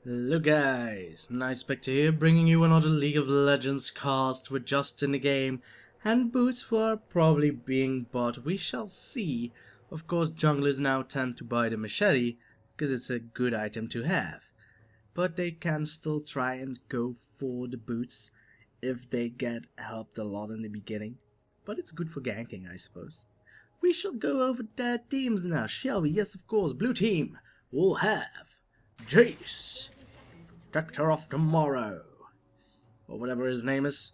Hello guys, Nightspectre here, bringing you another League of Legends cast. We're just in the game, and boots were probably being bought. We shall see. Of course, junglers now tend to buy the machete, because it's a good item to have. But they can still try and go for the boots, if they get helped a lot in the beginning. But it's good for ganking, I suppose. We shall go over their teams now, shall we? Yes, of course. Blue team will have Jayce, Spectator of Tomorrow, or whatever his name is.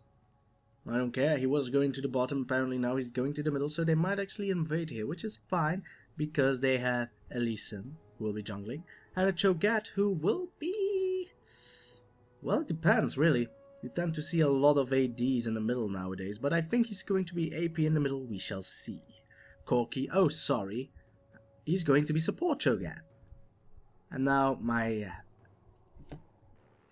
I don't care. He was going to the bottom. Apparently now he's going to the middle, so they might actually invade here, which is fine because they have a Lee Sin, who will be jungling, and a Cho'Gath, who will be... well, it depends, really. You tend to see a lot of ADs in the middle nowadays, but I think he's going to be AP in the middle. We shall see. Corky, oh sorry, he's going to be support Cho'Gath. And now my...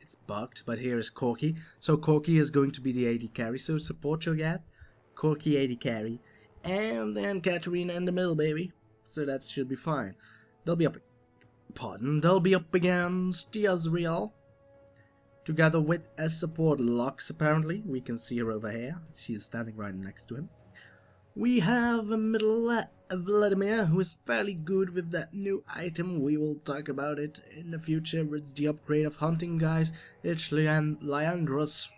it's bugged, but here is Corky. So Corky is going to be the AD carry, so support Cho'Gath, Corky AD carry, and then Katarina in the middle, baby. So that should be fine. They'll be up... they'll be up against the Ezreal, together with a support Lux, apparently. We can see her over here. She's standing right next to him. We have a middle Vladimir, who is fairly good with that new item. We will talk about it in the future. It's the upgrade of hunting, guys. It's Leandros.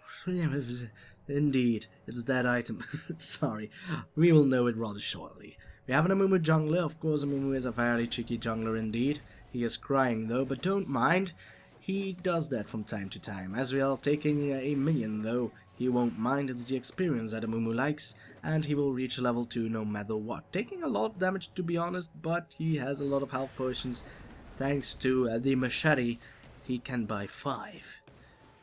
Indeed, it's that item. Sorry, we will know it rather shortly. We have an Amumu jungler. Of course, Amumu is a fairly cheeky jungler indeed. He is crying though, but don't mind. He does that from time to time. Ezreal taking a minion though. He won't mind, it's the experience that Amumu likes, and he will reach level 2 no matter what. Taking a lot of damage, to be honest, but he has a lot of health potions. Thanks to the machete, he can buy 5.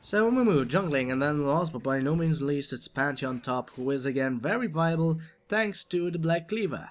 So Amumu jungling, and then last but by no means least, it's Pantheon top, who is again very viable thanks to the Black Cleaver,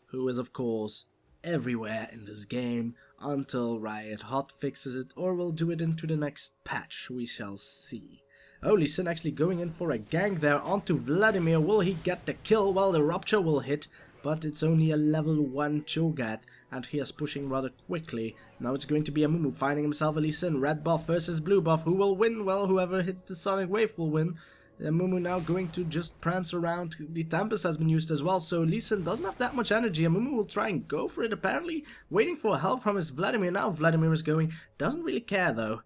who is of course everywhere in this game until Riot hot fixes it or will do it into the next patch. We shall see. Oh, Lee Sin actually going in for a gank there onto Vladimir. Will he get the kill? Well, the rupture will hit, but it's only a level 1 Cho'Gath, and he is pushing rather quickly. Now it's going to be Amumu finding himself a Lee Sin. Red buff versus blue buff. Who will win? Well, whoever hits the Sonic Wave will win. Amumu now going to just prance around. The Tempest has been used as well, so Lee Sin doesn't have that much energy. Amumu will try and go for it, apparently waiting for help from his Vladimir. Now Vladimir is going. Doesn't really care though.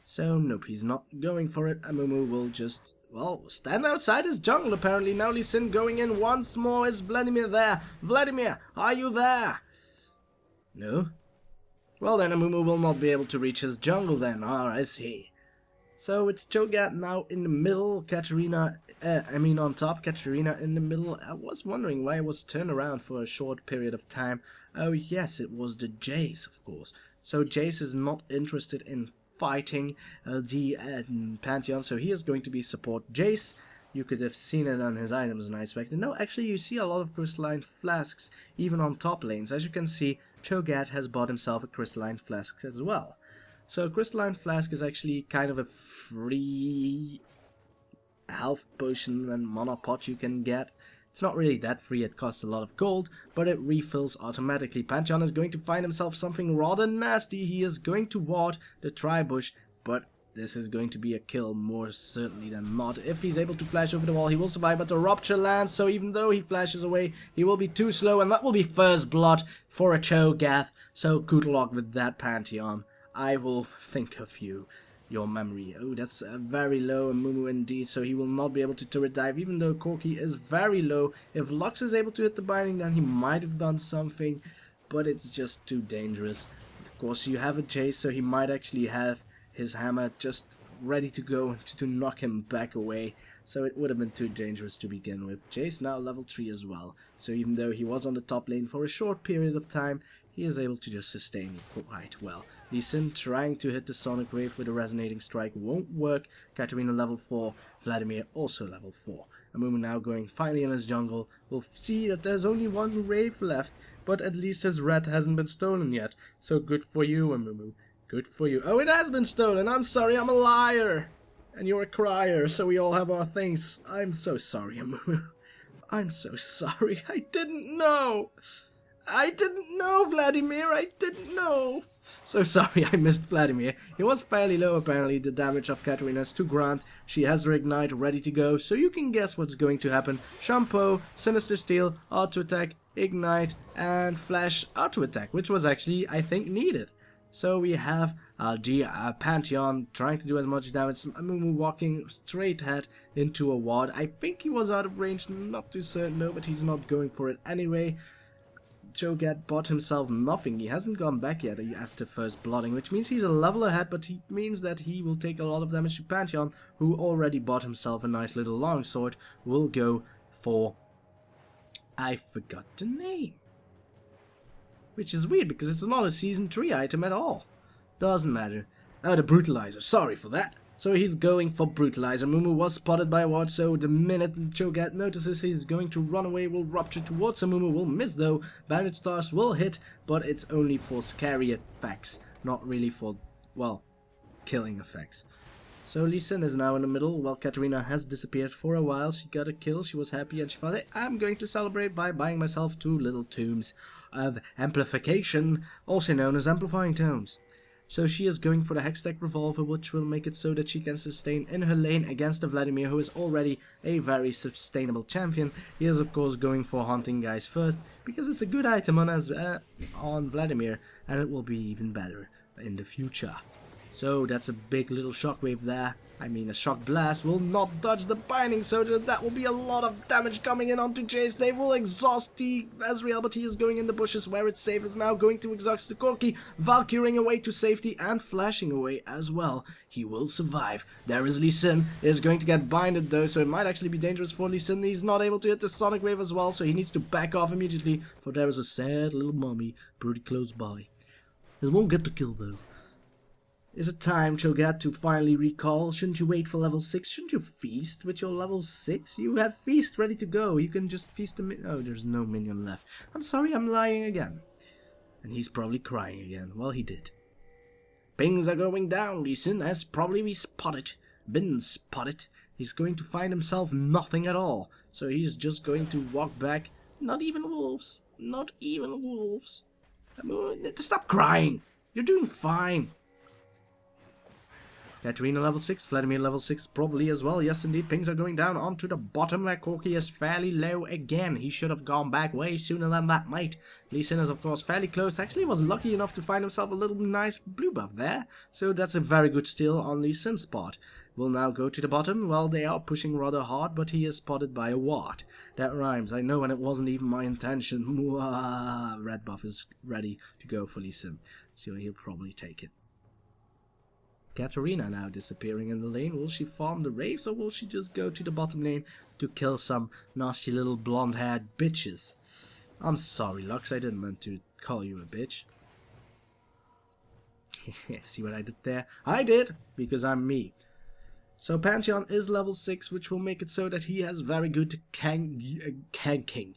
So, nope, he's not going for it. Amumu will just, well, stand outside his jungle, apparently. Now Lee Sin going in once more. Is Vladimir there? Vladimir, are you there? No? Well, then Amumu will not be able to reach his jungle then, or is he? So, it's Cho'Gath now in the middle. Katarina, on top. Katarina in the middle. I was wondering why it was turned around for a short period of time. Oh, yes, it was the Jayce, of course. So, Jayce is not interested in fighting the Pantheon, so he is going to be support Jayce. You could have seen it on his items, Nightspectre. No, actually you see a lot of crystalline flasks even on top lanes. As you can see, Cho'Gath has bought himself a crystalline flask as well. So a crystalline flask is actually kind of a free health potion and mana pot you can get. It's not really that free, it costs a lot of gold, but it refills automatically. Pantheon is going to find himself something rather nasty. He is going to ward the Tribush, but this is going to be a kill more certainly than not. If he's able to flash over the wall, he will survive, but the rupture lands, so even though he flashes away, he will be too slow, and that will be first blood for a Cho'Gath. So good luck with that, Pantheon. I will think of you. Your memory. Oh, that's very low Amumu indeed, so he will not be able to turret dive, even though Corky is very low. If Lux is able to hit the binding, then he might have done something, but it's just too dangerous. Of course, you have a Jayce, so he might actually have his hammer just ready to go to knock him back away, so it would have been too dangerous to begin with. Jayce now level 3 as well, so even though he was on the top lane for a short period of time, he is able to just sustain quite well. Lee Sin trying to hit the Sonic Wave with a Resonating Strike won't work. Katarina level 4, Vladimir also level 4. Amumu now going finally in his jungle. We'll see that there's only one Wave left, but at least his red hasn't been stolen yet. So good for you, Amumu. Good for you. Oh, it has been stolen! I'm sorry, I'm a liar! And you're a crier, so we all have our things. I'm so sorry, Amumu. I'm so sorry, I didn't know! I didn't know, Vladimir, I didn't know. So sorry I missed Vladimir. He was fairly low apparently, the damage of Katarina's to grant. She has her Ignite ready to go, so you can guess what's going to happen. Shampoo, Sinister Steel, Auto Attack, Ignite, and Flash Auto Attack, which was actually, I think, needed. So we have Pantheon trying to do as much damage. Amumu walking straight ahead into a ward. I think he was out of range, not too certain, no, but he's not going for it anyway. Cho'Gath bought himself nothing. He hasn't gone back yet after first blooding, which means he's a level ahead, but he means that he will take a lot of damage to Pantheon, who already bought himself a nice little longsword. Will go for... I forgot the name. Which is weird, because it's not a Season 3 item at all. Doesn't matter. Oh, the Brutalizer. Sorry for that. So he's going for Brutalizer. Amumu was spotted by a ward, so the minute Cho'Gath notices he's going to run away, will rupture towards Amumu. Will miss though. Bandit Stars will hit, but it's only for scary effects. Not really for, well, killing effects. So Lee Sin is now in the middle, while Katarina has disappeared for a while. She got a kill, she was happy, and she thought, hey, I'm going to celebrate by buying myself 2 little tombs of amplification, also known as amplifying tomes. So she is going for the Hextech Revolver, which will make it so that she can sustain in her lane against the Vladimir, who is already a very sustainable champion. He is of course going for Haunting Guys first, because it's a good item on Vladimir, and it will be even better in the future. So that's a big little shockwave there. I mean, a shock blast will not dodge the binding, so that will be a lot of damage coming in onto Jayce. They will exhaust the Ezreal, but he is going in the bushes where it's safe. Is now going to exhaust the Corky, Valkyring away to safety and flashing away as well. He will survive. There is Lee Sin, is going to get binded though, so it might actually be dangerous for Lee Sin. He's not able to hit the Sonic Wave as well, so he needs to back off immediately, for there is a sad little mummy pretty close by. It won't get the kill though. Is it time, Cho'Gath, to finally recall? Shouldn't you wait for level 6? Shouldn't you feast with your level 6? You have feast ready to go. You can just feast the oh, there's no minion left. I'm sorry, I'm lying again. And he's probably crying again. Well, he did. Pings are going down. Lee Sin has probably been spotted. He's going to find himself nothing at all. So he's just going to walk back. Not even wolves. Not even wolves. Stop crying. You're doing fine. Katarina level 6, Vladimir level 6 probably as well. Yes indeed, pings are going down onto the bottom where Corky is fairly low again. He should have gone back way sooner than that might. Lee Sin is of course fairly close. Actually was lucky enough to find himself a little nice blue buff there. So that's a very good steal on Lee Sin's part. We'll now go to the bottom. Well, they are pushing rather hard, but he is spotted by a ward. That rhymes, I know, and it wasn't even my intention. Mwah. Red buff is ready to go for Lee Sin. So he'll probably take it. Katarina now disappearing in the lane. Will she farm the Wraiths, or will she just go to the bottom lane to kill some nasty little blonde-haired bitches? I'm sorry, Lux, I didn't mean to call you a bitch. See what I did there? I did, because I'm me. So Pantheon is level 6, which will make it so that he has very good ganking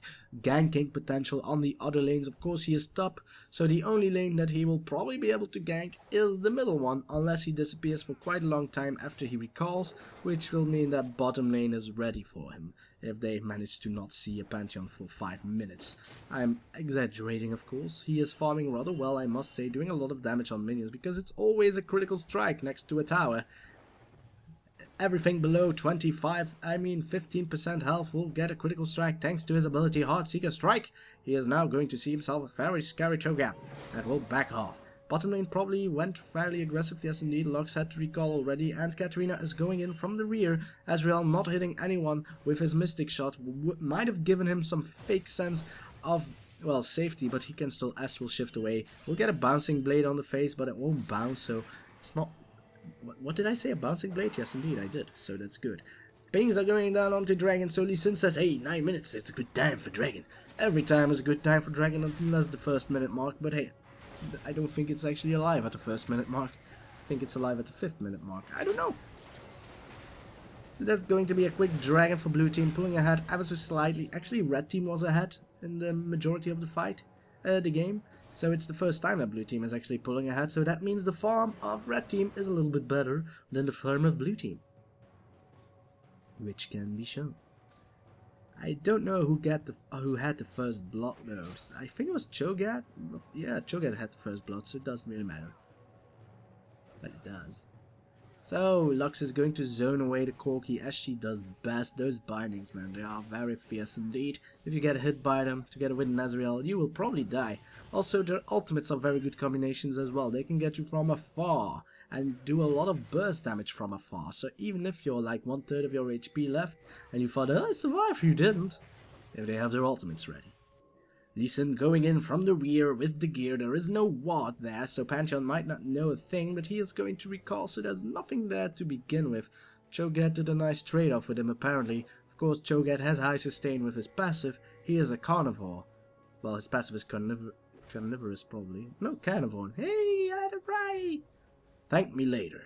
potential on the other lanes. Of course, he is top, so the only lane that he will probably be able to gank is the middle one, unless he disappears for quite a long time after he recalls, which will mean that bottom lane is ready for him, if they manage to not see a Pantheon for 5 minutes. I'm exaggerating, of course. He is farming rather well, I must say, doing a lot of damage on minions, because it's always a critical strike next to a tower. Everything below 15% health will get a critical strike thanks to his ability Heartseeker Strike. He is now going to see himself a very scary Cho'Gath that will back off. Bottom lane probably went fairly aggressive, yes indeed. Lux had to recall already, and Katarina is going in from the rear. Ezreal not hitting anyone with his Mystic Shot might have given him some fake sense of, well, safety, but he can still Astral Shift away. We'll get a Bouncing Blade on the face, but it won't bounce, so it's not... What did I say? A Bouncing Blade? Yes, indeed, I did. So that's good. Pings are going down onto Dragon, so Lee Sin says, hey, 9 minutes, it's a good time for Dragon. Every time is a good time for Dragon, unless the 1st minute mark, but hey, I don't think it's actually alive at the 1st minute mark. I think it's alive at the 5th minute mark. I don't know. So that's going to be a quick Dragon for blue team, pulling ahead ever so slightly. Actually, red team was ahead in the majority of the fight, the game. So it's the first time that blue team is actually pulling ahead, so that means the farm of red team is a little bit better than the farm of blue team. Which can be shown. I don't know who had the first blood though. I think it was Cho'Gath. Yeah, Cho'Gath had the first blood, so it doesn't really matter. But it does. So Lux is going to zone away the Corky as she does best. Those bindings, man, they are very fierce indeed. If you get hit by them together with an Ezreal, you will probably die. Also, their ultimates are very good combinations as well. They can get you from afar and do a lot of burst damage from afar. So even if you're like 1/3 of your HP left and you thought, oh, I survived, you didn't. If they have their ultimates ready. Lee Sin going in from the rear with the gear. There is no ward there, so Pantheon might not know a thing, but he is going to recall, so there's nothing there to begin with. Cho'Gath did a nice trade-off with him apparently. Of course, Cho'Gath has high sustain with his passive. He is a carnivore. Well, his passive is carnivorous probably. No, carnivore. Hey, I had it right! Thank me later.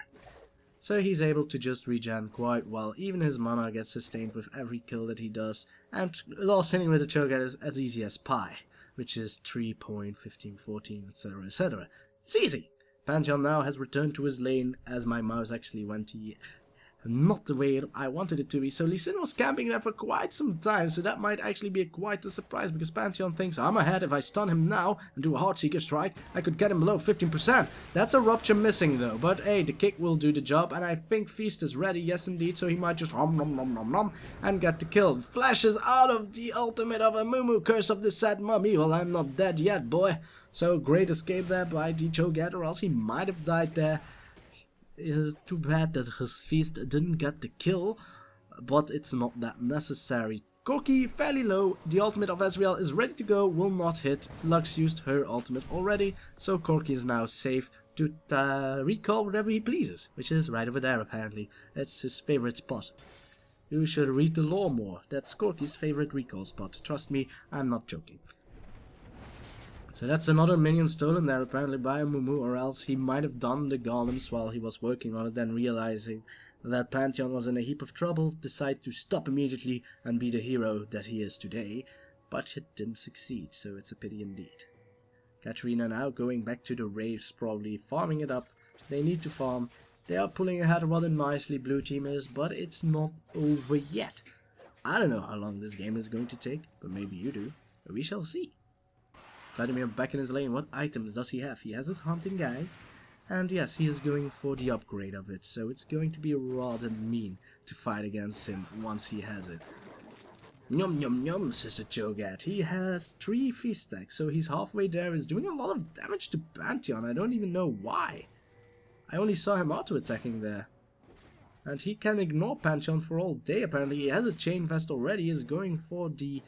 So he's able to just regen quite well. Even his mana gets sustained with every kill that he does. And lost hitting with the Cho'Gath is as easy as pie, which is 3.15, 14, etc, etc. It's easy. Pantheon now has returned to his lane as my mouse actually went not the way I wanted it to be. So Lee Sin was camping there for quite some time, so that might actually be quite a surprise because Pantheon thinks I'm ahead. If I stun him now and do a Heartseeker strike, I could get him below 15%. That's a rupture missing though, but hey, the kick will do the job, and I think Feast is ready, yes indeed, so he might just nom nom nom nom nom and get the kill. Flashes out of the ultimate of Amumu, curse of the sad mummy. Well, I'm not dead yet, boy. So great escape there by the Cho'Gath, or else he might have died there. It is too bad that his Feast didn't get the kill, but it's not that necessary. Corky fairly low, the ultimate of Ezreal is ready to go, will not hit. Lux used her ultimate already, so Corky is now safe to recall whatever he pleases, which is right over there apparently. It's his favorite spot. You should read the lore more. That's Corky's favorite recall spot. Trust me, I'm not joking. So that's another minion stolen there apparently by Amumu, or else he might have done the golems while he was working on it, then realizing that Pantheon was in a heap of trouble, decided to stop immediately and be the hero that he is today, but it didn't succeed, so it's a pity indeed. Katarina now going back to the raves, probably farming it up. They need to farm. They are pulling ahead rather nicely, blue team is, but it's not over yet. I don't know how long this game is going to take, but maybe you do. We shall see. Vladimir back in his lane. What items does he have? He has his hunting guys. And yes, he is going for the upgrade of it. So it's going to be rather mean to fight against him once he has it. Yum yum yum, says the Cho'Gath. He has 3 feast stacks. So he's halfway there. He's doing a lot of damage to Pantheon. I don't even know why. I only saw him auto-attacking there. And he can ignore Pantheon for all day apparently. He has a chain vest already. He is going for the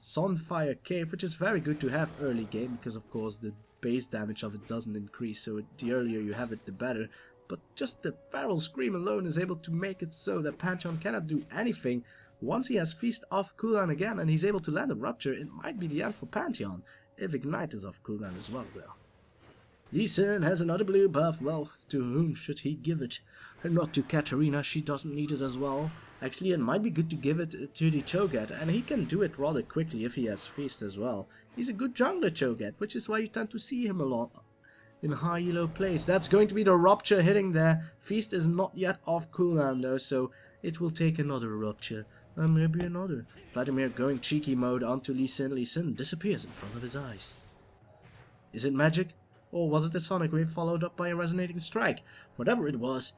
Sunfire Cave, which is very good to have early game, because of course the base damage of it doesn't increase, so the earlier you have it the better. But just the Feral Scream alone is able to make it so that Pantheon cannot do anything. Once he has Feast off cooldown again and he's able to land a Rupture, it might be the end for Pantheon, if Ignite is off cooldown as well though. Lee Sin has another blue buff. Well, to whom should he give it? Not to Katarina, she doesn't need it as well. Actually, it might be good to give it to the Cho'Gath, and he can do it rather quickly if he has Feast as well. He's a good jungler Cho'Gath, which is why you tend to see him a lot in high elo plays. That's going to be the Rupture hitting there. Feast is not yet off cooldown though, so it will take another Rupture. And maybe another. Vladimir going cheeky mode onto Lee Sin. Lee Sin disappears in front of his eyes. Is it magic? Or was it a Sonic Wave followed up by a Resonating Strike? Whatever it was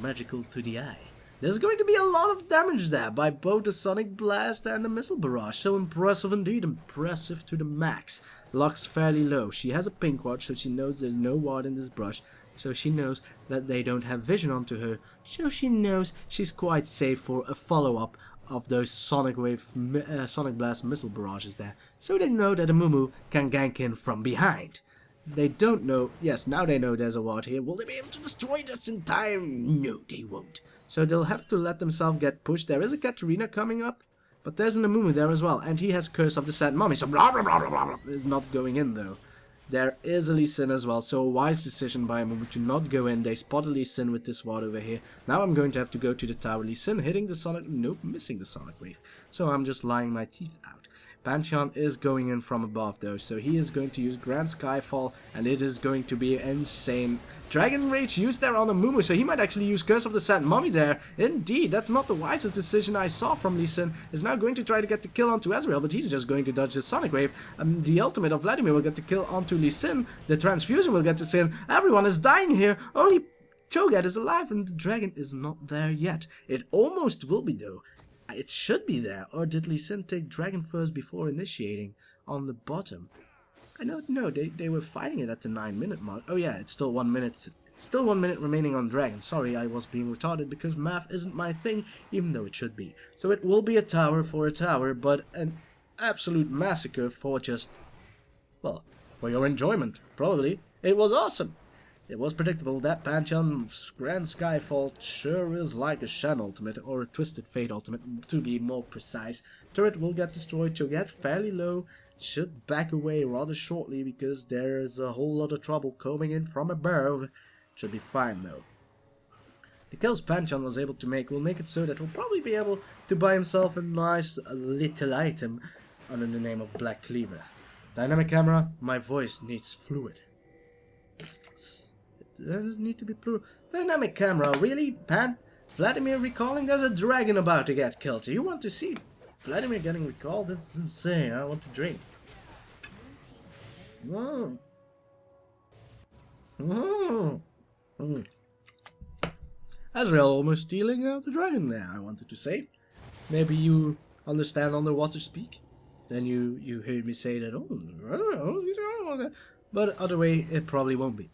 magical to the eye. There's going to be a lot of damage there by both the Sonic Blast and the Missile Barrage. So impressive indeed, impressive to the max. Lux fairly low. She has a pink ward, so she knows there's no ward in this brush. So she knows that they don't have vision onto her. So she knows she's quite safe for a follow-up of those Sonic Blast Missile Barrages there. So they know that Amumu can gank in from behind. They don't know. Yes, now they know there's a ward here. Will they be able to destroy just in time? No, they won't. So they'll have to let themselves get pushed. There is a Katarina coming up, but there's an Amumu there as well. And he has Curse of the Sad Mummy, so blah blah blah blah blah is not going in though. There is a Lee Sin as well, so a wise decision by Amumu to not go in. They spotted Lee Sin with this ward over here. Now I'm going to have to go to the tower. Lee Sin hitting the Sonic... Nope, missing the Sonic Wave. So I'm just lying my teeth out. Pantheon is going in from above though, so he is going to use Grand Skyfall, and it is going to be insane. Dragon Rage used there on Amumu, so he might actually use Curse of the Sand Mummy there. Indeed, that's not the wisest decision I saw from Lee Sin. Is now going to try to get the kill onto Ezreal, but he's just going to dodge the Sonic Wave. The ultimate of Vladimir will get the kill onto Lee Sin. The Transfusion will get to Sin. Everyone is dying here. Only Cho'Gath is alive and the dragon is not there yet. It almost will be though. It should be there. Or did Lee Sin take dragon first before initiating on the bottom? I don't know. They were fighting it at the 9-minute mark. Oh yeah, it's still 1 minute. It's still 1 minute remaining on dragon. Sorry, I was being retarded because math isn't my thing, even though it should be. So it will be a tower for a tower, but an absolute massacre for just, well, for your enjoyment, probably. It was awesome. It was predictable that Pantheon's Grand Skyfall sure is like a Shen ultimate, or a Twisted Fate ultimate, to be more precise. Turret will get destroyed, Cho'Gath fairly low, should back away rather shortly because there's a whole lot of trouble coming in from above. Should be fine though. The kills Pantheon was able to make will make it so that he'll probably be able to buy himself a nice little item under the name of Black Cleaver. Dynamic camera, my voice needs fluid. It doesn't need to be plural. Dynamic camera, really? Pan? Vladimir recalling? There's a dragon about to get killed. Do you want to see Vladimir getting recalled? That's insane. I want to drink. Whoa. Whoa. Ezreal almost stealing the dragon there, I wanted to say. Maybe you understand underwater speak? Then you heard me say that, oh, but other way it probably won't be.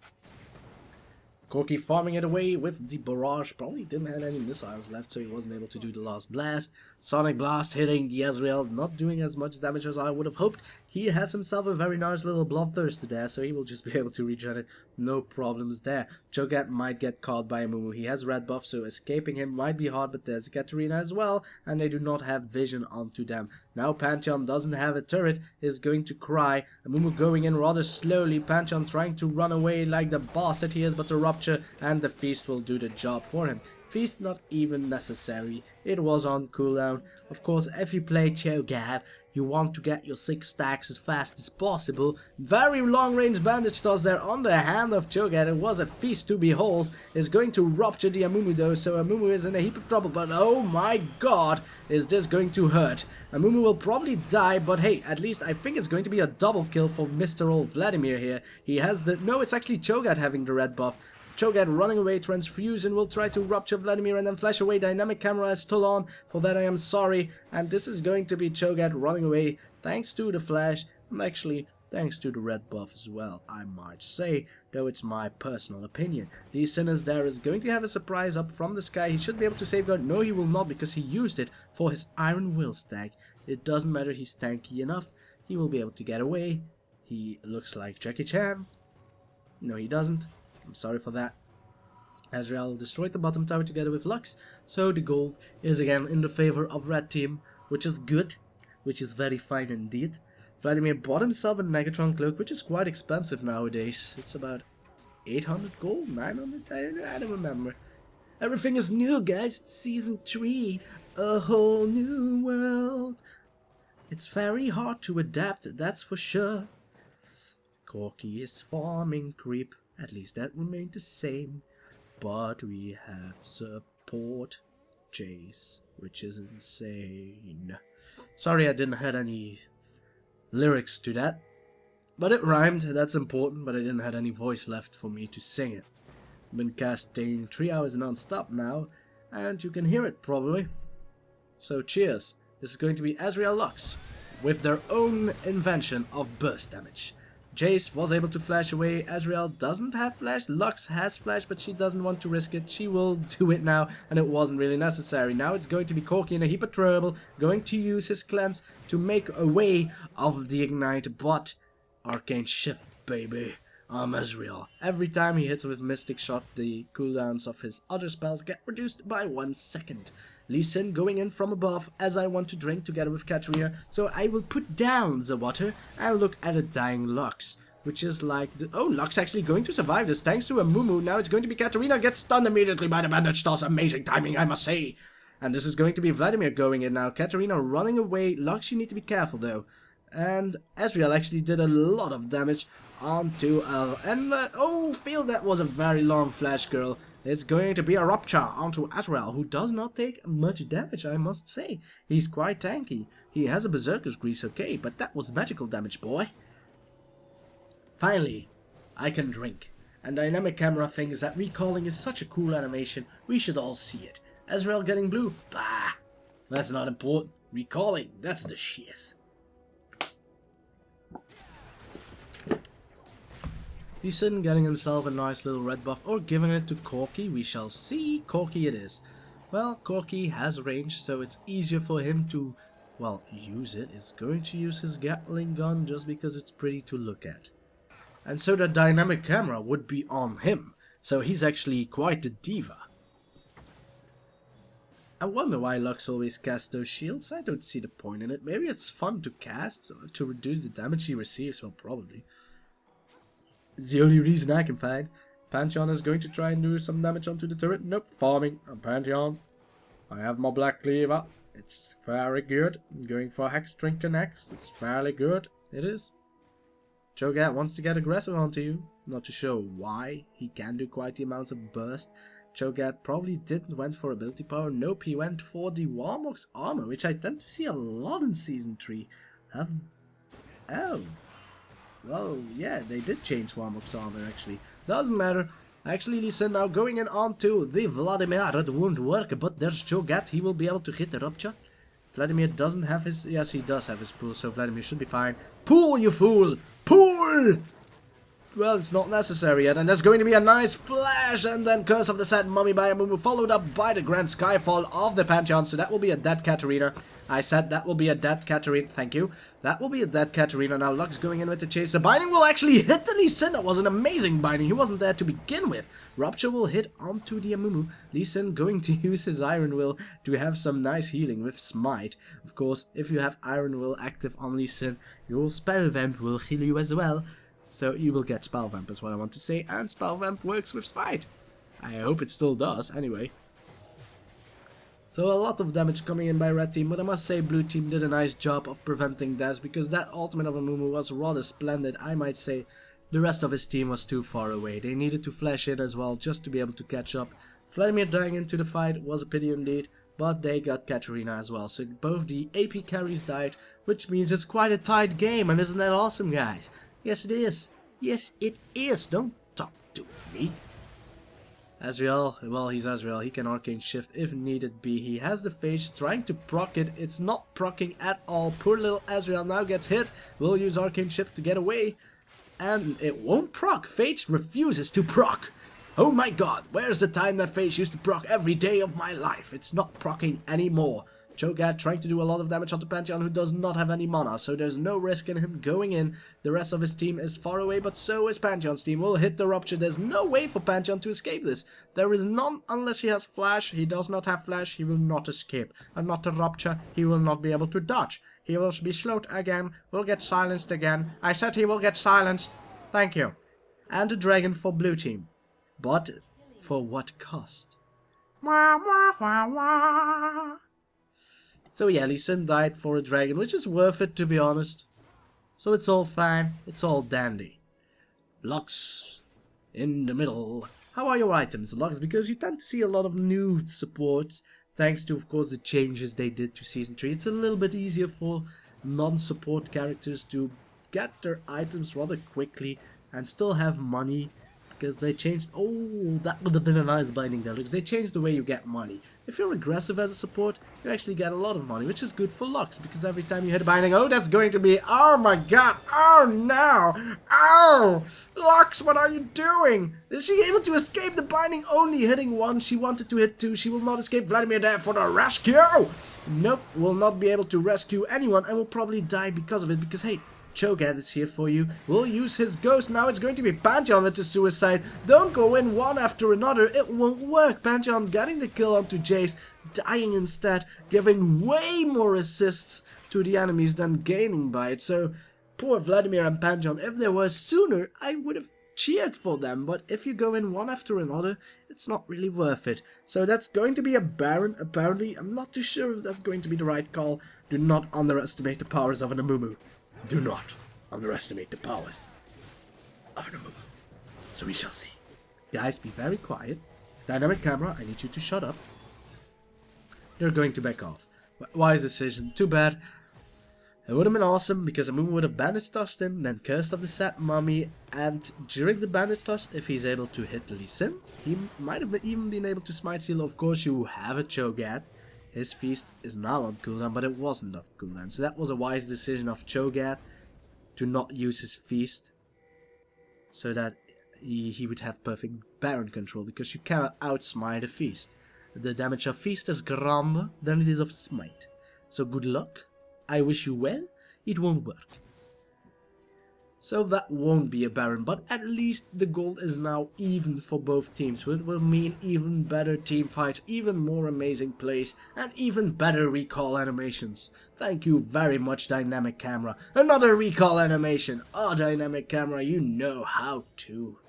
Corky farming it away with the barrage. Probably didn't have any missiles left, so he wasn't able to do the last blast. Sonic Blast hitting the Ezreal, not doing as much damage as I would have hoped. He has himself a very nice little Bloodthirster there, so he will just be able to regen it. No problems there. Cho'Gath might get caught by Amumu. He has red buff, so escaping him might be hard, but there's Katarina as well, and they do not have vision onto them. Now Pantheon doesn't have a turret, is going to cry. Amumu going in rather slowly. Pantheon trying to run away like the bastard he is, but the Rupture and the Feast will do the job for him. Feast not even necessary. It was on cooldown. Of course, if you play Cho'Gath, you want to get your 6 stacks as fast as possible. Very long range bandage toss there on the hand of Cho'Gath. It was a feast to behold. Is going to rupture the Amumu though, so Amumu is in a heap of trouble. But oh my god, is this going to hurt? Amumu will probably die, but hey, at least I think it's going to be a double kill for Mr. Old Vladimir here. He has the... No, it's actually Cho'Gath having the red buff. Cho'Gath running away, Transfusion will try to rupture Vladimir and then flash away. Dynamic camera is still on, for that I am sorry. And this is going to be Cho'Gath running away, thanks to the flash, and actually thanks to the red buff as well, I might say, though it's my personal opinion. Lee Sin is there, is going to have a surprise up from the sky. He should be able to safeguard. No, he will not, because he used it for his Iron Will stack. It doesn't matter, he's tanky enough. He will be able to get away. He looks like Jackie Chan. No, he doesn't. I'm sorry for that. Ezreal destroyed the bottom tower together with Lux, so the gold is again in the favor of red team, which is good, which is very fine indeed. Vladimir bought himself a Negatron cloak, which is quite expensive nowadays. It's about 800 gold, 900, I don't remember. Everything is new, guys. It's season 3, a whole new world. It's very hard to adapt, that's for sure. Corky is farming creep. At least that remained the same. But we have support Jayce, which is insane. Sorry I didn't have any lyrics to that. But it rhymed, that's important, but I didn't have any voice left for me to sing it. I've been casting 3 hours non-stop now, and you can hear it probably. So cheers. This is going to be Ezreal Lux, with their own invention of burst damage. Jayce was able to flash away. Ezreal doesn't have flash. Lux has flash, but she doesn't want to risk it. She will do it now, and it wasn't really necessary. Now it's going to be Corky in a heap of trouble, going to use his cleanse to make a way of the ignite, but Arcane Shift, baby. Ezreal. Every time he hits with Mystic Shot, the cooldowns of his other spells get reduced by 1 second. Lee Sin going in from above as I want to drink together with Katarina, so I will put down the water and look at a dying Lux, which is like, oh, Lux actually going to survive this thanks to Amumu. Now it's going to be Katarina, gets stunned immediately by the bandage toss. Amazing timing, I must say. And this is going to be Vladimir going in now. Katarina running away. Lux, you need to be careful though. And Ezreal actually did a lot of damage onto oh, feel that was a very long flash, girl. It's going to be a rupture onto Ezreal, who does not take much damage, I must say. He's quite tanky. He has a Berserker's Grease, okay, but that was magical damage, boy. Finally, I can drink. And dynamic camera thinks that recalling is such a cool animation, we should all see it. Ezreal getting blue? Bah! That's not important. Recalling, that's the shit. Lee Sin getting himself a nice little red buff, or giving it to Corky, we shall see. Corky it is. Well, Corky has range, so it's easier for him to, well, use it. He's going to use his Gatling gun just because it's pretty to look at. And so the dynamic camera would be on him, so he's actually quite the diva. I wonder why Lux always casts those shields. I don't see the point in it. Maybe it's fun to cast, to reduce the damage he receives, well, probably. It's the only reason I can find. Pantheon is going to try and do some damage onto the turret. Nope, farming on Pantheon. I have my Black Cleaver. It's very good. I'm going for Hex Drinker next. It's fairly good. It is. Cho'Gath wants to get aggressive onto you. Not too sure why. He can do quite the amounts of burst. Cho'Gath probably didn't went for ability power. Nope, he went for the Warmock's armor, which I tend to see a lot in Season 3. Oh. Well, yeah, they did change Warmock's armor, actually. Doesn't matter. Actually, listen, now going in onto the Vladimir. It won't work, but there's Cho'Gath. He will be able to hit the rupture. Vladimir doesn't have his... Yes, he does have his pool, so Vladimir should be fine. Pool, you fool! Pool! Well, it's not necessary yet, and there's going to be a nice flash, and then Curse of the Sad Mummy by Amumu, followed up by the Grand Skyfall of the Pantheon, so that will be a dead Katarina. I said that will be a dead Katarina, thank you. That will be a dead Katarina. Now Lux going in with the chase. The binding will actually hit the Lee Sin. That was an amazing binding. He wasn't there to begin with. Rupture will hit onto the Amumu. Lee Sin going to use his Iron Will to have some nice healing with Smite. Of course, if you have Iron Will active on Lee Sin, your Spell Vamp will heal you as well. So you will get Spell Vamp is what I want to say. And Spell Vamp works with Smite. I hope it still does, anyway. So a lot of damage coming in by red team, but I must say blue team did a nice job of preventing that, because that ultimate of Amumu was rather splendid. I might say the rest of his team was too far away. They needed to flash in as well just to be able to catch up. Vladimir dying into the fight was a pity indeed, but they got Katarina as well. So both the AP carries died, which means it's quite a tight game, and isn't that awesome, guys? Yes it is. Yes it is. Don't talk to me. Ezreal, well, he's Ezreal. He can Arcane Shift if needed be. He has the phage trying to proc it. It's not proccing at all. Poor little Ezreal now gets hit. Will use Arcane Shift to get away. And it won't proc. Phage refuses to proc. Oh my god, where's the time that phage used to proc every day of my life? It's not proccing anymore. Cho'Gath trying to do a lot of damage onto Pantheon, who does not have any mana, so there's no risk in him going in. The rest of his team is far away, but so is Pantheon's team. Will hit the rupture. There's no way for Pantheon to escape this. There is none unless he has flash. He does not have flash. He will not escape. And not the rupture. He will not be able to dodge. He will be slowed again. Will get silenced again. I said he will get silenced. Thank you. And a dragon for blue team. But for what cost? Wah, wah, wah, wah. So yeah, Lee Sin died for a dragon, which is worth it to be honest. So it's all fine, it's all dandy. Lux in the middle. How are your items, Lux? Because you tend to see a lot of new supports, thanks to of course the changes they did to Season 3. It's a little bit easier for non-support characters to get their items rather quickly and still have money. Because they changed... Oh, that would have been a nice binding there. Because they changed the way you get money. If you're aggressive as a support, you actually get a lot of money. Which is good for Lux. Because every time you hit a binding... Oh, that's going to be... Oh my god. Oh no. Oh. Lux, what are you doing? Is she able to escape the binding only hitting one? She wanted to hit two. She will not escape. Vladimir there for the rescue. Nope. Will not be able to rescue anyone. And will probably die because of it. Because hey... Cho'Gath is here for you. We'll use his ghost. Now it's going to be Pantheon with the suicide. Don't go in one after another. It won't work. Pantheon getting the kill onto Jayce. Dying instead. Giving way more assists to the enemies than gaining by it. So, poor Vladimir and Pantheon. If they were sooner, I would have cheered for them, but if you go in one after another, it's not really worth it. So that's going to be a Baron, apparently. I'm not too sure if that's going to be the right call. Do not underestimate the powers of an Amumu. Do not underestimate the powers of an Amumu. So we shall see. Guys, be very quiet. Dynamic camera, I need you to shut up. You're going to back off. Wise decision, too bad. It would have been awesome because Amumu would have bandage tossed him, then cursed of the Sad Mummy, and during the bandage toss, if he's able to hit Lee Sin, he might have even been able to smite seal. Of course, you have a Cho'Gath. His feast is now on cooldown, but it wasn't off cooldown. So that was a wise decision of Cho'Gath to not use his feast, so that he would have perfect Baron control, because you cannot outsmite a feast. The damage of feast is grander than it is of smite. So good luck. I wish you well. It won't work. So that won't be a Baron, but at least the gold is now even for both teams. It will mean even better team fights, even more amazing plays, and even better recall animations. Thank you very much, Dynamic Camera. Another recall animation. Oh, Dynamic Camera, you know how to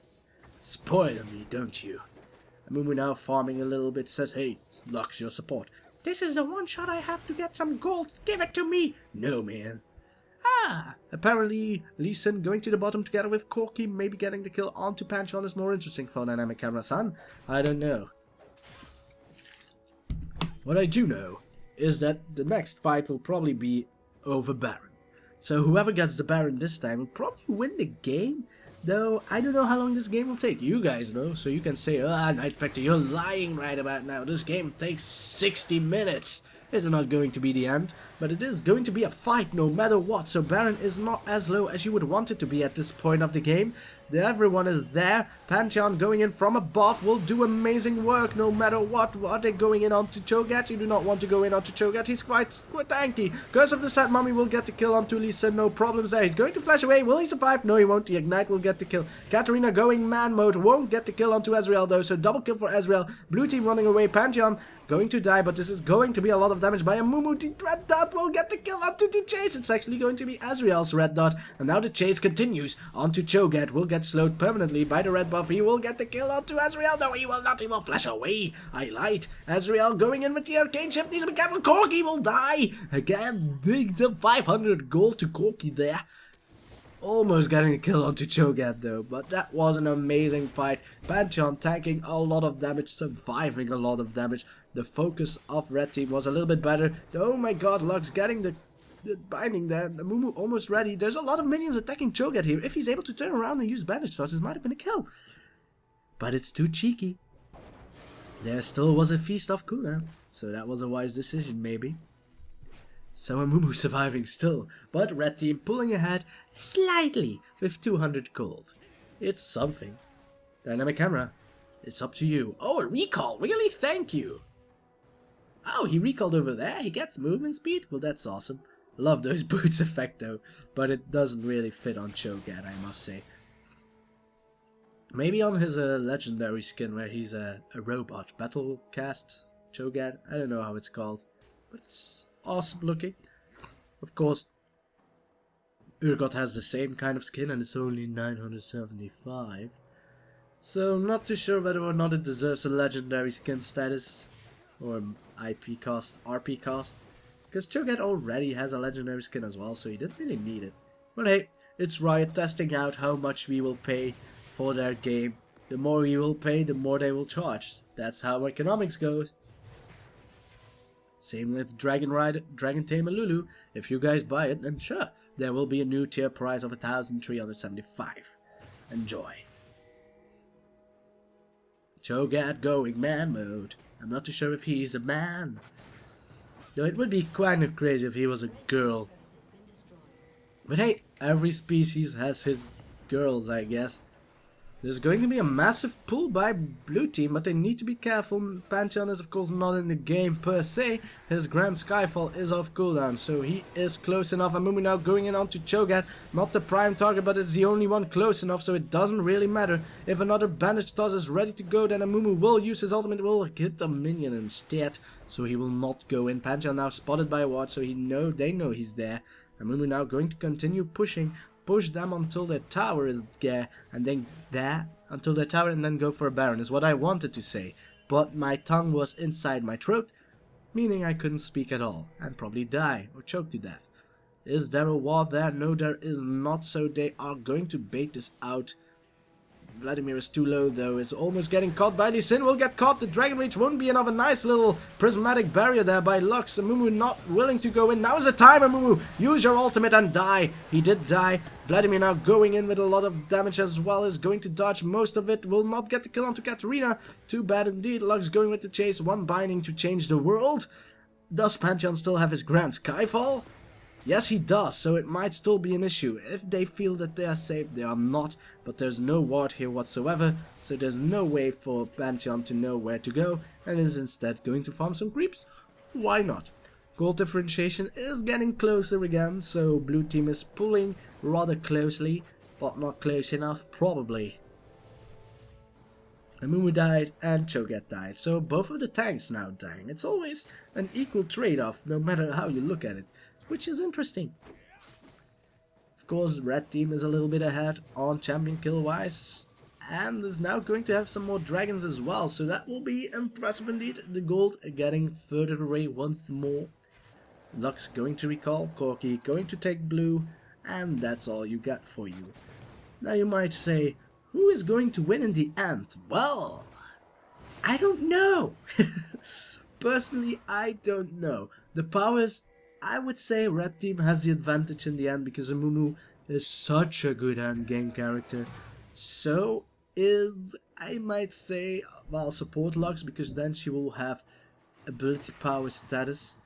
spoil me, don't you? Amumu now farming a little bit, says, hey, Lux, your support. This is the one shot I have to get some gold. Give it to me. No, man. Apparently Lee Sin going to the bottom together with Corky, maybe getting the kill onto Pantheon is more interesting for Dynamic Camera, son. I don't know. What I do know is that the next fight will probably be over Baron. So whoever gets the Baron this time will probably win the game. Though, I don't know how long this game will take. You guys know, so you can say, Nightspectre, you're lying right about now. This game takes 60 minutes. It's not going to be the end, but it is going to be a fight no matter what. So Baron is not as low as you would want it to be at this point of the game. Everyone is there. Pantheon going in from above will do amazing work no matter what. Are they going in onto Cho'Gath? You do not want to go in onto Cho'Gath. He's quite tanky. Curse of the Sad Mummy will get the kill onto Lee Sin. No problems there. He's going to flash away. Will he survive? No, he won't. The Ignite will get the kill. Katarina going man mode. Won't get the kill onto Ezreal though. So double kill for Ezreal. Blue team running away. Pantheon going to die, but this is going to be a lot of damage by Amumu. The red dot will get the kill onto the Jayce. It's actually going to be Ezreal's red dot. And now the chase continues onto Cho'Gath. Will get slowed permanently by the red buff. He will get the kill onto Ezreal. No, he will not. He will flash away. I lied. Ezreal going in with the arcane shift. Needs to be careful. Corky will die. Again, dig the 500 gold to Corky there. Almost getting a kill onto Cho'Gath though, but that was an amazing fight. Pantheon tanking a lot of damage, surviving a lot of damage. The focus of red team was a little bit better. Oh my god, Lux getting the binding there. The Amumu almost ready. There's a lot of minions attacking Cho'Gath here. If he's able to turn around and use bandage toss, this might have been a kill. But it's too cheeky. There still was a feast off cooldown, so that was a wise decision maybe. So Amumu surviving still, but red team pulling ahead slightly with 200 gold. It's something. Dynamic Camera, it's up to you. Oh, a recall, really? Thank you. Oh, he recalled over there. He gets movement speed? Well, that's awesome. Love those boots effect though, but it doesn't really fit on Cho'Gath, I must say. Maybe on his legendary skin where he's a robot. Battlecast Cho'Gath, I don't know how it's called, but it's awesome looking. Of course, Urgot has the same kind of skin and it's only 975. So I'm not too sure whether or not it deserves a legendary skin status or IP cost, RP cost. Because Cho'Gath already has a legendary skin as well, so he didn't really need it. But hey, it's Riot testing out how much we will pay for their game. The more we will pay, the more they will charge. That's how economics goes. Same with Dragon Tamer Lulu. If you guys buy it, then sure, there will be a new tier price of 1,375. Enjoy. Cho'Gath going man mode. I'm not too sure if he's a man. Though it would be kind of crazy if he was a girl. But hey, every species has his girls, I guess. There's going to be a massive pull by blue team, but they need to be careful. Pantheon is of course not in the game per se. His Grand Skyfall is off cooldown, so he is close enough. Amumu now going in onto Cho'Gath. Not the prime target, but it's the only one close enough, so it doesn't really matter. If another bandage toss is ready to go, then Amumu will use his ultimate, will hit the minion instead. So he will not go in. Pantheon now spotted by a ward, so they know he's there. Amumu now going to continue pushing push them until their tower is there, and then until their tower, and then go for a Baron is what I wanted to say. But my tongue was inside my throat, meaning I couldn't speak at all, and probably die or choke to death. Is there a ward there? No, there is not, so they are going to bait this out. Vladimir is too low though, is almost getting caught by Lee Sin, will get caught, the Dragon Reach won't be enough, a nice little prismatic barrier there by Lux. Amumu not willing to go in, now is the time Amumu, use your ultimate and die. He did die. Vladimir now going in with a lot of damage as well, is going to dodge most of it, will not get the kill onto Katarina, too bad indeed. Lux going with the chase, one binding to change the world. Does Pantheon still have his Grand Skyfall? Yes, he does, so it might still be an issue. If they feel that they are safe, they are not, but there's no ward here whatsoever, so there's no way for Pantheon to know where to go, and is instead going to farm some creeps. Why not? Gold differentiation is getting closer again, so blue team is pulling rather closely, but not close enough, probably. Amumu died and Cho'Gath died, so both of the tanks now dying. It's always an equal trade-off, no matter how you look at it, which is interesting. Of course, red team is a little bit ahead on champion kill wise, and is now going to have some more dragons as well, so that will be impressive indeed. The gold getting further away once more. Lux going to recall, Corky going to take blue, and that's all you got for you. Now you might say, who is going to win in the end? Well, I don't know. Personally, I don't know. The powers, I would say red team has the advantage in the end because Amumu is such a good endgame character. So is, I might say, well, support Lux because then she will have ability power status.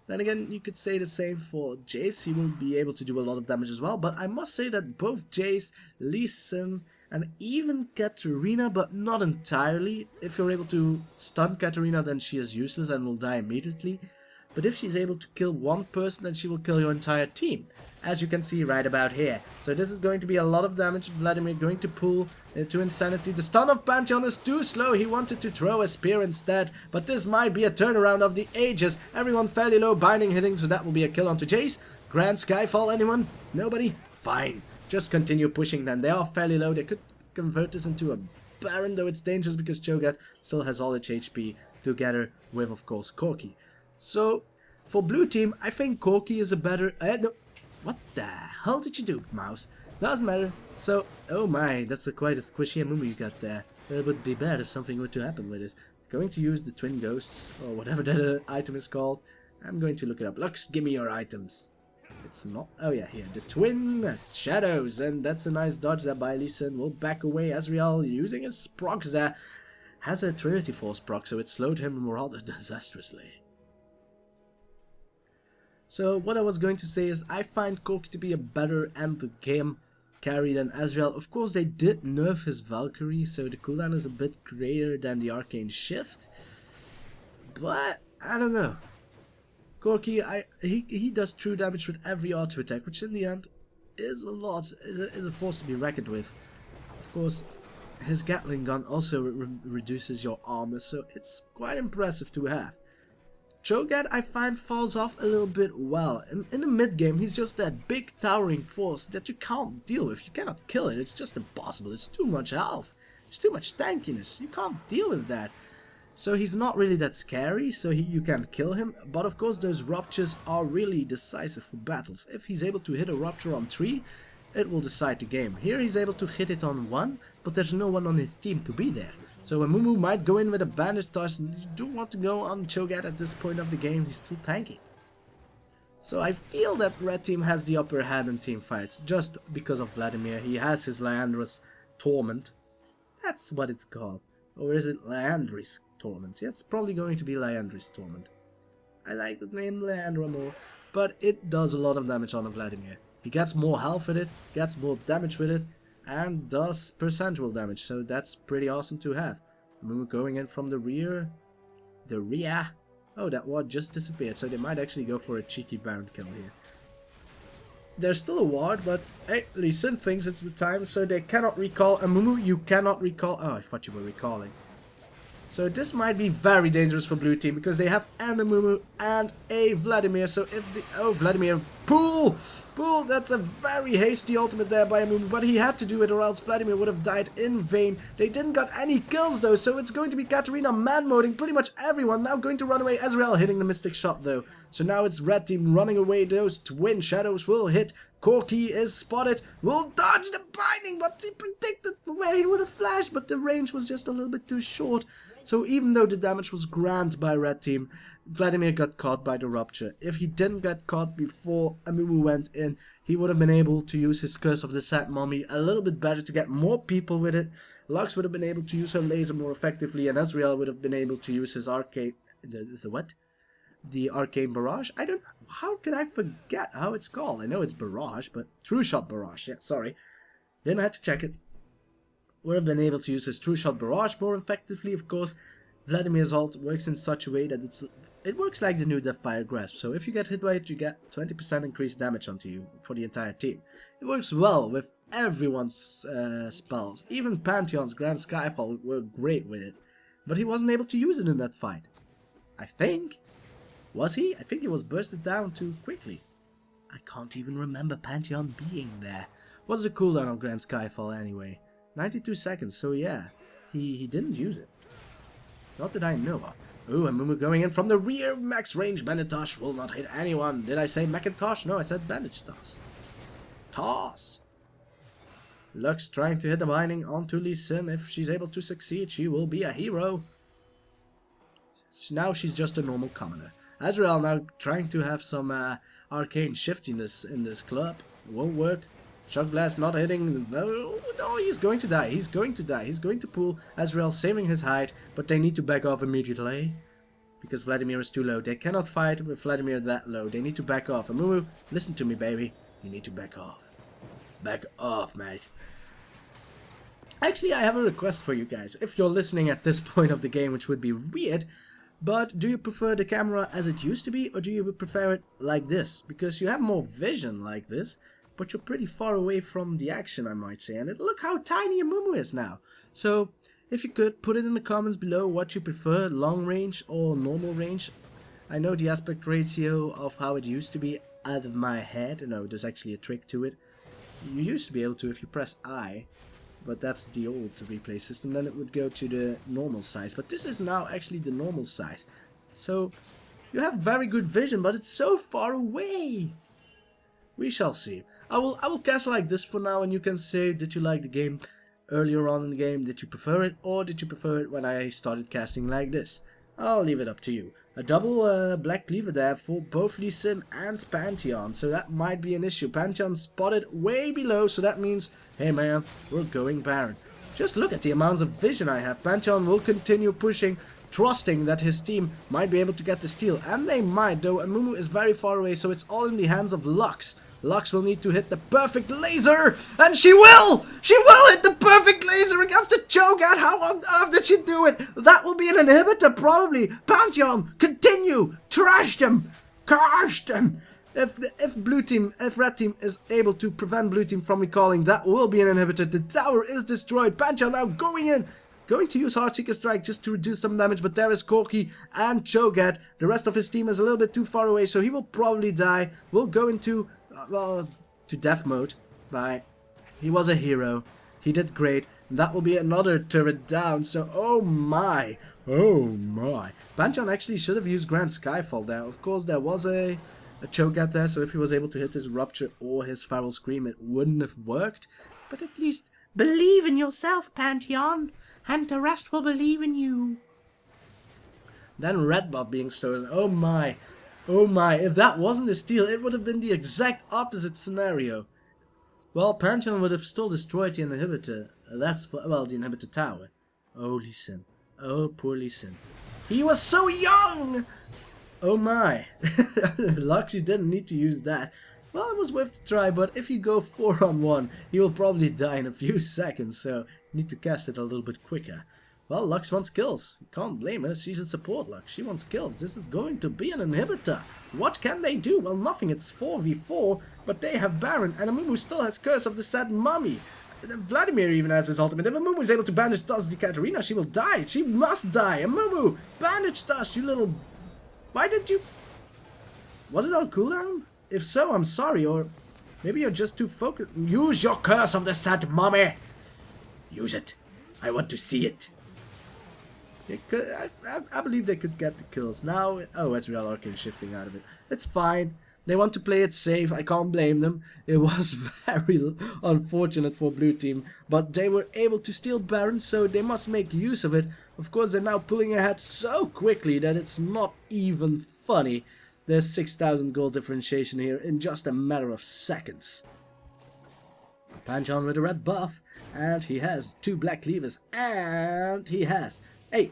Then again, you could say the same for Jayce. He will be able to do a lot of damage as well. But I must say that both Jayce, Lee Sin, and even Katarina, but not entirely. If you're able to stun Katarina, then she is useless and will die immediately. But if she's able to kill one person, then she will kill your entire team, as you can see right about here. So this is going to be a lot of damage. Vladimir going to pull to insanity. The stun of Pantheon is too slow. He wanted to throw a spear instead, but this might be a turnaround of the ages. Everyone fairly low, binding hitting, so that will be a kill onto Jayce. Grand Skyfall, anyone? Nobody? Fine. Just continue pushing then. They are fairly low. They could convert this into a Baron, though it's dangerous because Cho'Gath still has all its HP together with, of course, Corky. So, for blue team, I think Corky is a better... no. What the hell did you do, mouse? Doesn't matter. So, oh my, that's quite a squishy Amumu you got there. It would be bad if something were to happen with it. Going to use the twin ghosts, or whatever that item is called. I'm going to look it up. Lux, give me your items. It's not... oh yeah, here. The twin shadows, and that's a nice dodge there by Lee Sin. Will back away. Ezreal using his procs there. Has a Trinity Force proc, so it slowed him rather disastrously. So what I was going to say is I find Corky to be a better end the game carry than Ezreal. Of course they did nerf his Valkyrie, so the cooldown is a bit greater than the Arcane Shift. But I don't know. Corky, he does true damage with every auto attack, which in the end is a lot, is a force to be reckoned with. Of course, his Gatling gun also reduces your armor, so it's quite impressive to have. Cho'Gath, I find, falls off a little bit well. In the mid game, he's just that big towering force that you can't deal with. You cannot kill it. It's just impossible. It's too much health. It's too much tankiness. You can't deal with that. So he's not really that scary, so you can kill him. But of course, those ruptures are really decisive for battles. If he's able to hit a rupture on 3, it will decide the game. Here he's able to hit it on 1, but there's no one on his team to be there. So Amumu might go in with a bandage toss. You do want to go on Cho'Gath at this point of the game. He's too tanky. So I feel that red team has the upper hand in team fights just because of Vladimir. He has his Leandra's Torment. That's what it's called. Or is it Leandri's Torment? Yeah, it's probably going to be Leandri's Torment. I like the name Leandra more, but it does a lot of damage on Vladimir. He gets more health with it, gets more damage with it, and does percentual damage, so that's pretty awesome to have. Amumu going in from the rear. Oh, that ward just disappeared, so they might actually go for a cheeky Baron kill here. There's still a ward, but hey, Lee Sin thinks it's the time, so they cannot recall. Amumu, you cannot recall. Oh, I thought you were recalling. So this might be very dangerous for blue team because they have an Amumu and a Vladimir. So if the... Oh, Vladimir. Pool! Pool! That's a very hasty ultimate there by Amumu. But he had to do it or else Vladimir would have died in vain. They didn't got any kills though. So it's going to be Katarina man-moding pretty much everyone. Now going to run away. Ezreal hitting the Mystic Shot though. So now it's red team running away. Those twin shadows will hit. Corky is spotted. Will dodge the binding. But he predicted where he would have flashed. But the range was just a little bit too short. So even though the damage was grand by red team, Vladimir got caught by the rupture. If he didn't get caught before Amumu went in, he would have been able to use his Curse of the Sad Mummy a little bit better to get more people with it. Lux would have been able to use her laser more effectively, and Ezreal would have been able to use his arcane... The what? The Arcane Barrage? I don't... How can I forget how it's called? I know it's Barrage, but... True Shot Barrage, yeah, sorry. Didn't have to check it. Would have been able to use his True Shot Barrage more effectively, of course. Vladimir's ult works in such a way that it works like the new Deathfire Grasp. So if you get hit by it, you get 20% increased damage onto you for the entire team. It works well with everyone's spells. Even Pantheon's Grand Skyfall were great with it. But he wasn't able to use it in that fight. I think. Was he? I think he was bursted down too quickly. I can't even remember Pantheon being there. What's the cooldown on Grand Skyfall anyway? 92 seconds, so yeah, he didn't use it. Not that I know of. Ooh, Amumu going in from the rear. Max range Banditosh will not hit anyone. Did I say Macintosh? No, I said Bandage Toss. Toss! Lux trying to hit the binding onto Lee Sin. If she's able to succeed, she will be a hero. Now she's just a normal commoner. Ezreal now trying to have some arcane shiftiness in this club. Won't work. Shock Blast not hitting. No, he's going to die. He's going to die. He's going to pull. Ezreal saving his hide, but they need to back off immediately. Because Vladimir is too low. They cannot fight with Vladimir that low. They need to back off. Amumu, listen to me, baby. You need to back off. Back off, mate. Actually, I have a request for you guys. If you're listening at this point of the game, which would be weird, but do you prefer the camera as it used to be, or do you prefer it like this? Because you have more vision like this, but you're pretty far away from the action, I might say. And look how tiny Amumu is now. So, if you could, put it in the comments below what you prefer, long range or normal range. I know the aspect ratio of how it used to be out of my head. No, there's actually a trick to it. You used to be able to if you press I, but that's the old replay system. Then it would go to the normal size. But this is now actually the normal size. So, you have very good vision, but it's so far away. We shall see. I will cast like this for now, and you can say, did you like the game earlier on in the game? Did you prefer it, or did you prefer it when I started casting like this? I'll leave it up to you. A double Black Cleaver there for both Lee Sin and Pantheon, so that might be an issue. Pantheon spotted way below, so that means, hey man, we're going Baron. Just look at the amounts of vision I have. Pantheon will continue pushing, trusting that his team might be able to get the steal, and they might, though Amumu is very far away, so it's all in the hands of Lux. Lux will need to hit the perfect laser, and she will! She will hit the perfect laser against the Cho'Gath! How on earth did she do it? That will be an inhibitor, probably. Pantheon, continue! Trash them! Crush them! If red team is able to prevent blue team from recalling, that will be an inhibitor. The tower is destroyed. Pantheon now going in. Going to use Heartseeker Strike just to reduce some damage, but there is Corky and Cho'Gath. The rest of his team is a little bit too far away, so he will probably die. We'll go into... well, to death mode. Bye. He was a hero. He did great. That will be another turret down. So, oh my. Oh my. Pantheon actually should have used Grand Skyfall there. Of course, there was a Cho'Gath there. So if he was able to hit his Rupture or his Feral Scream, it wouldn't have worked. But at least believe in yourself, Pantheon. And the rest will believe in you. Then red buff being stolen. Oh my. Oh my, if that wasn't a steal, it would have been the exact opposite scenario. Well, Pantheon would have still destroyed the inhibitor. That's for, well, the inhibitor tower. Oh, Lee Sin. Oh, poor Lee Sin. He was so young! Oh my. Lux, you didn't need to use that. Well, it was worth the try, but if you go 4-on-1, he will probably die in a few seconds, so you need to cast it a little bit quicker. Well, Lux wants kills. You can't blame her. She's a support Lux. She wants kills. This is going to be an inhibitor. What can they do? Well, nothing. It's 4v4, but they have Baron, and Amumu still has Curse of the Sad Mummy. Vladimir even has his ultimate. If Amumu is able to banish Lux and Katarina, she will die. She must die. Amumu, banish Dust, you little... Why did you... Was it on cooldown? If so, I'm sorry, or maybe you're just too focused. Use your curse of the sad mommy. Use it. I want to see it. I believe they could get the kills. Now, oh, Ezreal Arcane shifting out of it. It's fine. They want to play it safe. I can't blame them. It was very unfortunate for blue team, but they were able to steal Baron, so they must make use of it. Of course, they're now pulling ahead so quickly that it's not even funny. There's 6,000 gold differentiation here in just a matter of seconds. Pantheon with a red buff, and he has 2 Black Cleavers, and he has a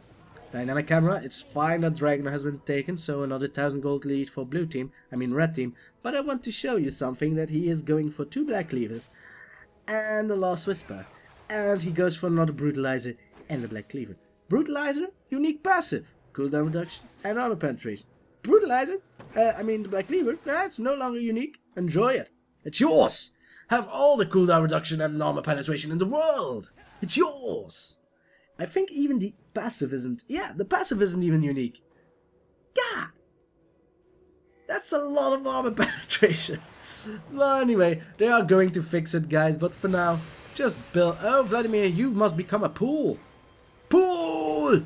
dynamic camera. It's fine that Dragon has been taken, so another 1,000 gold lead for blue team, I mean red team. But I want to show you something, that he is going for 2 Black Cleavers and a Last Whisper, and he goes for another Brutalizer and a Black Cleaver. Brutalizer, unique passive, cooldown reduction and armor penetration. Brutalizer, the Black Cleaver, it's no longer unique. Enjoy it. It's yours. Have all the cooldown reduction and armor penetration in the world. It's yours. I think even the passive isn't... Yeah, the passive isn't even unique. Yeah. That's a lot of armor penetration. Well, anyway, they are going to fix it, guys. But for now, just build... Oh, Vladimir, you must become a pool. Pool!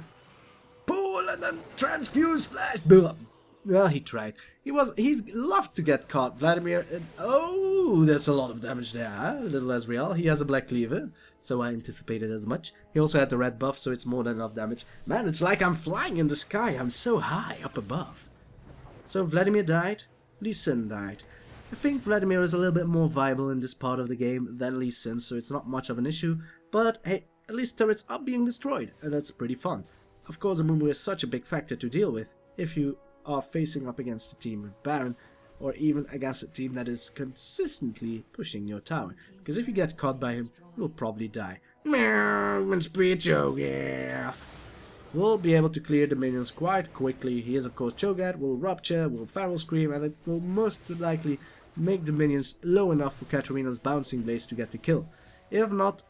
Pool and then transfuse flash. Boom. Well, he tried. He's loved to get caught, Vladimir. Oh, there's a lot of damage there, huh? Little Ezreal. He has a Black Cleaver, so I anticipated as much. He also had the red buff, so it's more than enough damage. Man, it's like I'm flying in the sky. I'm so high up above. So Vladimir died. Lee Sin died. I think Vladimir is a little bit more viable in this part of the game than Lee Sin, so it's not much of an issue. But hey, at least turrets are being destroyed, and that's pretty fun. Of course, Amumu is such a big factor to deal with if you are facing up against a team with Baron, or even against a team that is consistently pushing your tower. Because if you get caught by him, you'll probably die. Meow, speed Cho'Gath. We'll be able to clear the minions quite quickly. He is of course Cho'Gath, will Rupture, will Feral Scream, and it will most likely make the minions low enough for Katarina's Bouncing Blaze to get the kill. If not,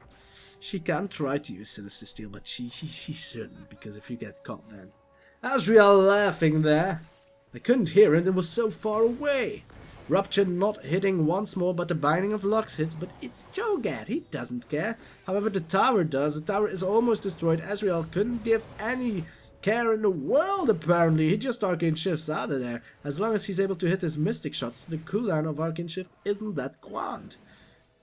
she can try to use Sinister Steel, but she's certain, because if you get caught then... Ezreal laughing there. I couldn't hear it, it was so far away. Rupture not hitting once more, but the Binding of Lux hits, but it's Cho'Gath, he doesn't care. However, the tower does. The tower is almost destroyed. Ezreal couldn't give any care in the world, apparently. He just Arcane Shifts out of there. As long as he's able to hit his Mystic Shots, the cooldown of Arcane Shift isn't that grand.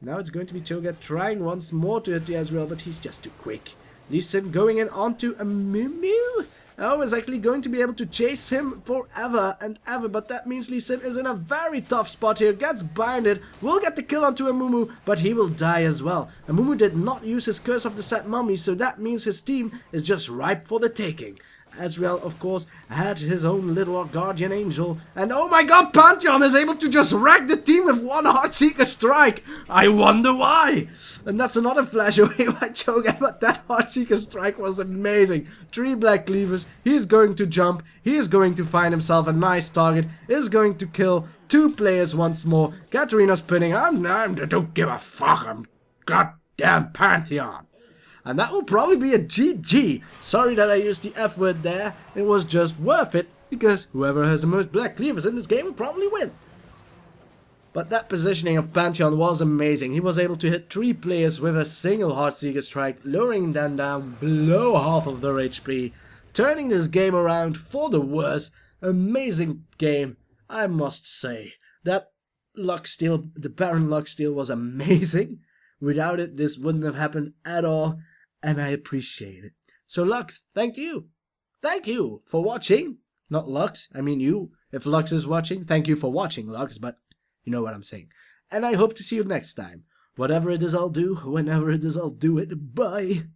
Now it's going to be Cho'Gath trying once more to hit the Ezreal, but he's just too quick. Lee Sin going in onto Amumu. Oh, is actually going to be able to chase him forever and ever, but that means Lee Sin is in a very tough spot here, gets binded, will get the kill onto Amumu, but he will die as well. Amumu did not use his Curse of the Sad Mummy, so that means his team is just ripe for the taking. Ezreal, of course, had his own little Guardian Angel, and oh my god, Pantheon is able to just wreck the team with one Heartseeker Strike! I wonder why! And that's another flash away by Cho'Gath, but that Heartseeker Strike was amazing. 3 Black Cleavers, he's going to jump, he is going to find himself a nice target, is going to kill 2 players once more. Katarina's pinning, I don't give a fuck, I'm goddamn Pantheon. And that will probably be a GG. Sorry that I used the F word there. It was just worth it, because whoever has the most Black Cleavers in this game will probably win. But that positioning of Pantheon was amazing. He was able to hit 3 players with a single Heartseeker Strike, lowering them down below half of their HP, turning this game around for the worse. Amazing game, I must say. That Lux Steal, the Baron Lux Steal was amazing. Without it, this wouldn't have happened at all. And I appreciate it. So Lux, thank you. Thank you for watching. Not Lux, I mean you. If Lux is watching, thank you for watching, Lux, but you know what I'm saying. And I hope to see you next time. Whatever it is I'll do, whenever it is I'll do it. Bye.